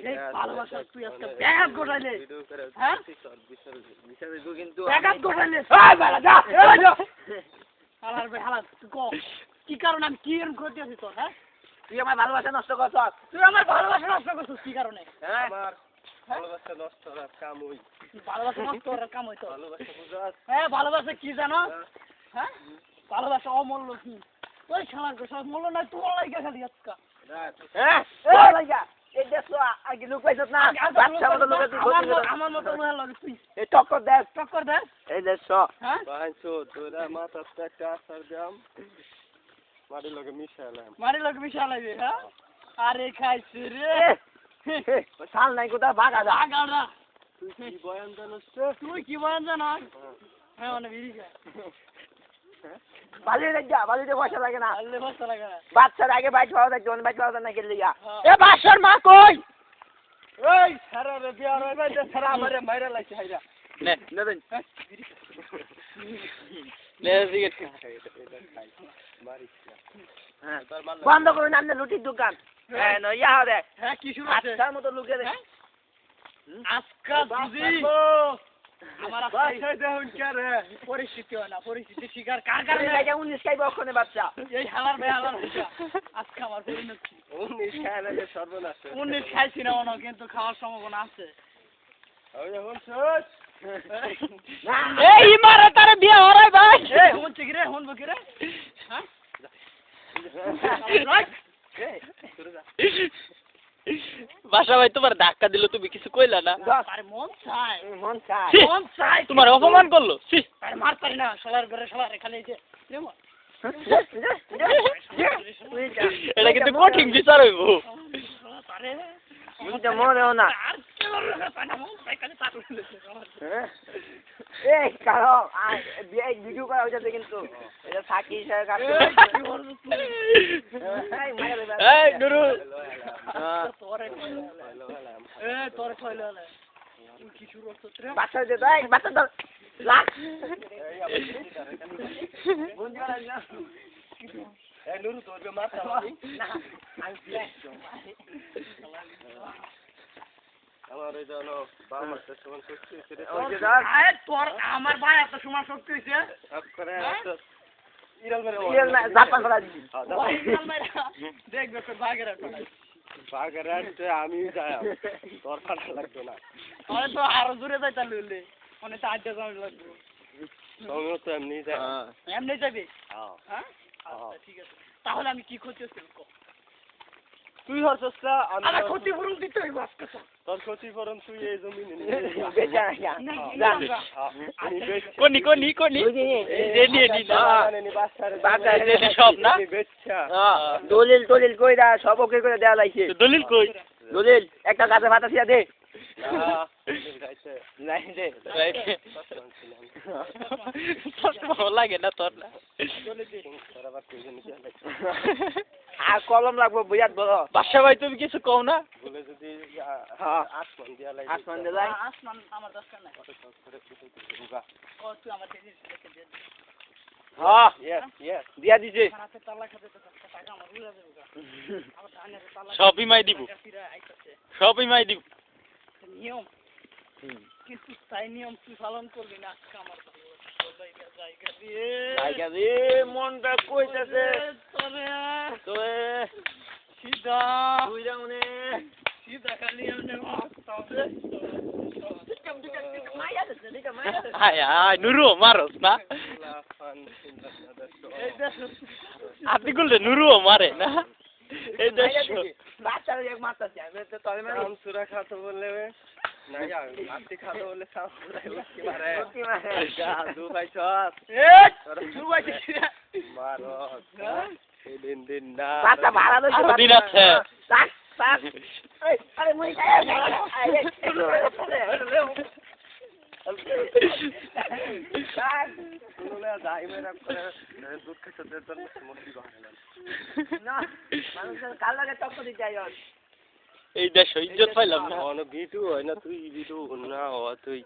এই ভালোবাসা তুই আজকে ব্যাঘাত ঘটাইলে হ্যাঁ কিন্তু ব্যাঘাত ঘটাইলে এই বেলা যা হালার ভাই হালার তুই কো কি কারণে আমি কি এরকম ক্ষতি আছি তোর হ্যাঁ তুই আমার ভালোবাসা নষ্ট করছস তুই আমার ভালোবাসা নষ্ট করছস কি কারণে হ্যাঁ আমার ভালোবাসা নষ্ট করার কাম হই ভালোবাসা নষ্ট করার কাম হই তো ভালোবাসা বুঝাস হ্যাঁ ভালোবাসা কি জানো হ্যাঁ ভালোবাসা অমূল্য কি ওই শালার গো সব মূল্য নাই তোর লাগা খালি আজকা হ্যাঁ ওই লাগা এই দেখো আগে লোক পাইছত না বাচ্চা মত লোক আমার মত লোক লাগে তুই এই টক্কর দে এই দেখো হ্যাঁ পাঁচশো তোরা মাথাটা চার দাম মারি লগে মিশালাইবে হ্যাঁ আরে খাইছে রে শাল নাই কোথা ভাগা না তুই কি বয়ান জানোস হ্যাঁ মানে বিড়ি খায় বালিতে পয়সা লাগে না বাচ্চার আগে বাইট পাওয়া যায় জন বাইট পাওয়া যায় না গেলে এ বাসার মা কই এই সারা রে বিয়ার ওই বাইতে সারা আমারে মাইরা লাইছে হাইরা নে দেন নে সিগারেট হ্যাঁ বন্ধ করুন আপনি লুটির দোকান হ্যাঁ নয়া হবে হ্যাঁ কি শুরু আছে আচ্ছা মতো লুকে দে আজকা বুঝি আমার বাসায় দেখুন কে রে পরিস্থিতি হয় না পরিস্থিতি শিকার কার কারণে এটা 19 খাইব ওখানে বাচ্চা এই হালার আজকে আমার পরিণতি 19 খাইলে সর্বনাশ 19 খাইছি না মনে কিন্তু খাওয়ার সম্ভাবনা আছে ওই এখন শেষ এই ইমারতারে বিয়ে হরাই ভাই এই হচ্ছে কি রে হনবো কি রে হ্যাঁ বাসা ভাই তোমার ধাক্কা দিল তুমি কিছু কইলা না আরে মন চাই তোমার অপমান করলো আরে মার পারি না সবার ঘরে সবার এখানে এই যে এটা কিন্তু কঠিন বিচার হইব আরে এটা মনেও না এই কারো ভিডিও করা হইছে কিন্তু এটা সাকি স্যার কাছে এই নুরু তোরে তোরে কইলো কি শুরু করছস রে বাচ্চা দে ভাই বাচ্চা দাও লাগ বন্ধু না এই নুরু তোর মাথা না আমি ব্ল্যাক আমার এই জানো বাবার সমান শক্তি হইছে আরে তোর আমার ভাই এত সমান শক্তি হইছে করে ইরাল না জাপান করা দিবি দেখবে তোর বাগেরাতে আমি যাই তোর ফাটা লাগবে না আরে তো আরো দূরে যাইতা লইলে মানে তো আড্ডা যাওয়া লাগবে তুমি তো এমনি যাবি হ্যাঁ আচ্ছা ঠিক আছে তাহলে আমি কি করতেছি তুই হরছস না আমি ক্ষতিপূরণ দিতে হইব আজকে তোর ক্ষতিপূরণ তুই এই জমিনে নিয়ে বেচা না কোনি রেডি না বাচ্চা রেডি সব না বেচা দলিল কইরা সব ওকে করে দেয়া লাইছে দলিল কই দলিল একটা কাছে ভাত আসিয়া দে লাগে না তোর না আর কলম লাগবো বুঝাত বলো বাসা ভাই তুমি কিছু কও না বলে যদি আসমান দিয়া লাগে আসমান আমার দরকার নাই ও তুই আমার দিদি দে হ্যাঁ ইয়েস দিয়া দিছে টাকা আমার উড়া যাবে আমার ধানের তালা সবই মাই দিব নিয়ম কিন্তু তাই নিয়ম তুই পালন করবি না আজকে আমার জায়গা দিয়ে মনটা কইতাছে তোরে সিধা তুই যাওনে সিধা খালি এমনি আয় নুরু মারস না আপনি গুলো নুরু মারে না এই দেশ বাচ্চারা এক মারতাছে আমি তো তবে মানে আমসুরা খাতো বললে না যা আতি খাতো বললে সামনে উঠি মারে দু ভাই চস দু ভাই মারো এই দিন না বাচ্চা ভাড়া লইছে দিন আছে সাক এই আরে মই যাই মেরা করে দুঃখ সদের জন্য মুক্তি বাহারে না মানুষের কাল লাগে টক্কর দিতে যাই এই দেশ ইজ্জত পাইলাম না ভিডিও হয় না তুই ভিডিও না তুই